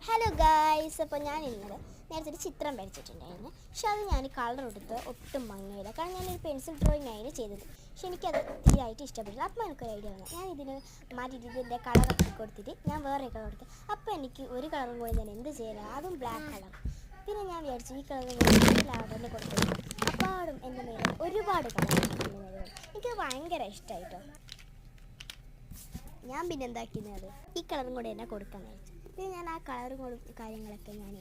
Hello guys, അപ്പോൾ ഞാൻ ഇന്നലെ നേരത്തെ ഒരു ചിത്രം വരച്ചിട്ടുണ്ടായിരുന്നു. പക്ഷെ അത് ഞാൻ കളർ എടുത്ത് ഒട്ടും ഭംഗിയില്ല. കാരണം ഞാനൊരു പെൻസിൽ ഡ്രോയിങ് ആയിരുന്നു ചെയ്തത്. പക്ഷെ എനിക്കത് തീരായിട്ട് ഇഷ്ടപ്പെട്ടില്ല. അപ്പോൾ എനിക്കൊരു ഐഡിയ വന്നു. ഞാൻ ഇതിന് മാറ്റിയിട്ട് ഇതിൻ്റെ കളറൊക്കെ കൊടുത്തിട്ട് ഞാൻ വേറെ കളർ കൊടുത്തു. അപ്പോൾ എനിക്ക് ഒരു കളറും കൂടി ഞാൻ എന്ത് ചെയ്യാനാണ്, അതും ബ്ലാക്ക് കളർ. പിന്നെ ഞാൻ വിചാരിച്ചു ഈ കളറും കൂടി ലാവൻഡറിന് കൊടുത്തു. അപ്പാടും എൻ്റെ മേലെ ഒരുപാട് കളർ എനിക്ക് ഭയങ്കര ഇഷ്ടമായിട്ടോ. ഞാൻ പിന്നെ എന്താക്കുന്നത് ഈ കളറും കൂടെ എന്നെ കൊടുക്കാൻ വിചാരിച്ചു. പിന്നെ ഞാൻ ആ കളറും കാര്യങ്ങളൊക്കെ ഞാൻ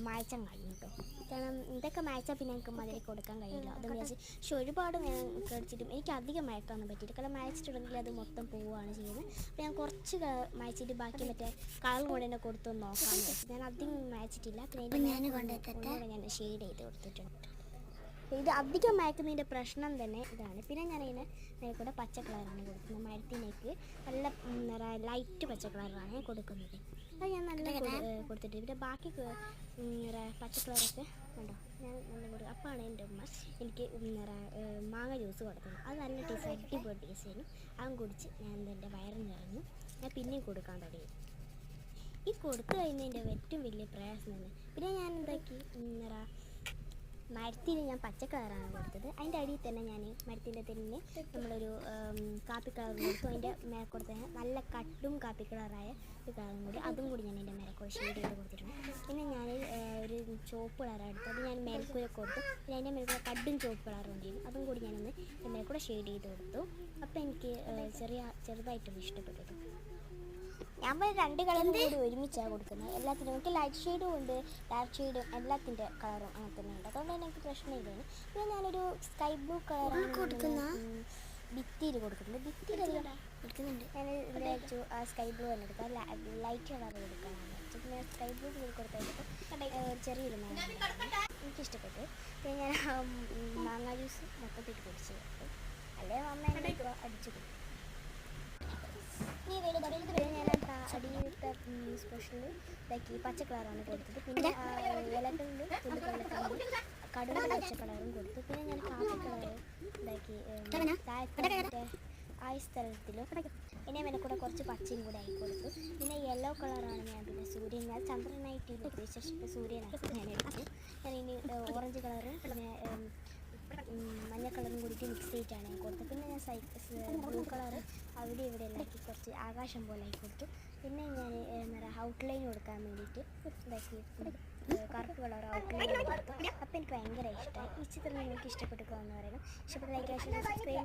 മായ്ച്ചാൻ കഴിഞ്ഞു കേട്ടോ. കാരണം ഇതൊക്കെ മായ്ച്ചാൽ പിന്നെ എനിക്ക് മതിൽ കൊടുക്കാൻ കഴിയില്ല. അതെന്ന് വിചാരിച്ച് പക്ഷെ ഒരുപാട് നേരം കഴിച്ചിട്ടും എനിക്ക് അധികം മയക്കാനൊന്നും പറ്റിയില്ല. കാരണം മായ്ച്ചിട്ടുണ്ടെങ്കിൽ അത് മൊത്തം പോവുകയാണ് ചെയ്യുന്നത്. അപ്പോൾ ഞാൻ കുറച്ച് മായ്ച്ചിട്ട് ബാക്കി മറ്റേ കളറും കൂടെ എന്നെ കൊടുത്തൊന്ന് നോക്കാമെന്ന് വെച്ചു. ഞാൻ അധികം മായ്ച്ചിട്ടില്ല. പിന്നെ ഞാൻ ഷെയ്ഡ് ചെയ്ത് കൊടുത്തിട്ടുണ്ട്. ഇത് അധികം മയക്കുന്നതിൻ്റെ പ്രശ്നം തന്നെ ഇതാണ്. പിന്നെ ഞാൻ അതിന് കൂടെ പച്ച കളറാണ് കൊടുക്കുന്നത്. മരത്തിലേക്ക് നല്ല ലൈറ്റ് പച്ച കളറാണ് ഞാൻ കൊടുക്കുന്നത്. അത് ഞാൻ നല്ല കൊടുത്തിട്ട് പിന്നെ ബാക്കി പച്ച കളറൊക്കെ ഉണ്ടോ ഞാൻ നല്ല കൊടുക്കും. അപ്പോഴാണ് എൻ്റെ ഉമ്മ എനിക്ക് മാങ്ങ ജ്യൂസ് കൊടുക്കുന്നത്. അത് നല്ല ടേസ്റ്റ്, അടിപൊളി ടേസ്റ്റ് ആയിരുന്നു. അതും കുടിച്ച് ഞാൻ എൻ്റെ വയറ് നിറഞ്ഞു. ഞാൻ പിന്നെയും കൊടുക്കാൻ തുടങ്ങി. ഈ കൊടുത്തു കഴിഞ്ഞതിൻ്റെ ഏറ്റവും വലിയ പ്രയാസം തന്നെ. പിന്നെ ഞാൻ എന്താക്കി മരത്തിന് ഞാൻ പച്ച കളറാണ് കൊടുത്തത്. അതിൻ്റെ അടിയിൽ തന്നെ ഞാൻ മരത്തിൻ്റെ തന്നെ നമ്മളൊരു കാപ്പി കളർ കൊടുത്തു. അതിൻ്റെ മേൽക്കൂടെ നല്ല കട്ടും കാപ്പി കളറായ ഒരു കളറും കൂടി അതും കൂടി ഞാൻ എൻ്റെ മേൽക്കൂടെ ഷെയ്ഡ് ചെയ്ത് കൊടുത്തിട്ടുണ്ട്. പിന്നെ ഞാൻ ഒരു ചുവപ്പ് കളറാണ് എടുത്തത്. അത് ഞാൻ മേൽക്കൂടെ കൊടുത്തു. പിന്നെ അതിൻ്റെ മേൽക്കൂടെ കട്ടും ചുവപ്പ് കളറുണ്ടായിരുന്നു. അതും കൂടി ഞാനൊന്ന് എൻ്റെ മേൽക്കൂടെ ഷെയ്ഡ് ചെയ്ത് കൊടുത്തു. അപ്പോൾ എനിക്ക് ചെറുതായിട്ടും ഇഷ്ടപ്പെട്ടു. ഞാൻ രണ്ട് കളറും കൂടി ഒരുമിച്ചാണ് കൊടുക്കുന്നത്. എല്ലാത്തിനും എനിക്ക് ലൈറ്റ് ഷെയ്ഡും ഉണ്ട്, ഡാർക്ക് ഷെയ്ഡും എല്ലാത്തിൻ്റെ കളറും അങ്ങനെ തന്നെ ഉണ്ട്. അതുകൊണ്ട് തന്നെ എനിക്ക് പ്രശ്നമില്ലാണ്. പിന്നെ ഞാനൊരു സ്കൈ ബ്ലൂ കളറാണ് ഭിത്തിയിൽ കൊടുക്കുന്നത്. ഭിത്തിയിൽ കൊടുക്കുന്നുണ്ട്. ഞാൻ വിചാരിച്ചു ആ സ്കൈ ബ്ലൂ തന്നെ എടുക്കാം, ലൈറ്റ് കളർ കൊടുക്കാനാണ് വിചാരിച്ചു. പിന്നെ സ്കൈ ബ്ലൂ കൊടുത്തപ്പോൾ ചെറിയൊരു എനിക്കിഷ്ടപ്പെട്ടു. പിന്നെ ഞാൻ മാങ്ങ ജ്യൂസ് മൊത്തത്തിൽ കുടിച്ച് കൊടുത്തു. അല്ലെങ്കിൽ അമ്മ എന്നെ അടിച്ചു കൊടുത്തു. ഞാൻ അടിയിലത്തെ സ്പെഷ്യൽ ഇതാക്കി പച്ച കളറാണ് കൊടുത്തത്. പിന്നെ ഇലകളിൽ കടുവ പച്ച കളറും കൊടുത്തു. പിന്നെ ഞാൻ കാപ്പി കളർ ഇതാക്കി താഴത്തെ ആ സ്ഥലത്തിലും പിന്നെ അതിനെ കൂടെ കുറച്ച് പച്ചയും കൂടെ ആയി കൊടുത്തു. പിന്നെ യെല്ലോ കളറാണ് ഞാൻ പിന്നെ സൂര്യൻ ഞാൻ ചന്ദ്രനായിട്ട് ഉദ്ദേശിച്ചിട്ട് സൂര്യനായിട്ട് ഞാൻ എടുത്തു. ഞാൻ ഇനി ഓറഞ്ച് കളറും പിന്നെ മഞ്ഞ കളറും കൂടിയിട്ട് മിക്സ് ചെയ്തിട്ടാണ് ഞാൻ കൊടുത്തത്. പിന്നെ ഞാൻ ബ്ലൂ കളറ് അവിടെ ഇവിടെ എല്ലാക്കി കുറച്ച് ആകാശം പോലെ ആക്കി കൊടുത്തു. പിന്നെ ഞാൻ ഔട്ട്ലൈൻ കൊടുക്കാൻ വേണ്ടിയിട്ട് ഇതാക്കി കറുപ്പ് കളർ ഔട്ട്ലൈൻ കൊടുത്തു. അപ്പോൾ എനിക്ക് ഭയങ്കര ഇഷ്ടമായി. ഈ ചിത്രം നിങ്ങൾക്ക് ഇഷ്ടപ്പെട്ടു എന്ന് പറയണം. ഇഷ്ടപ്പെട്ട ലൈക്ക് സബ്സ്ക്രൈബ്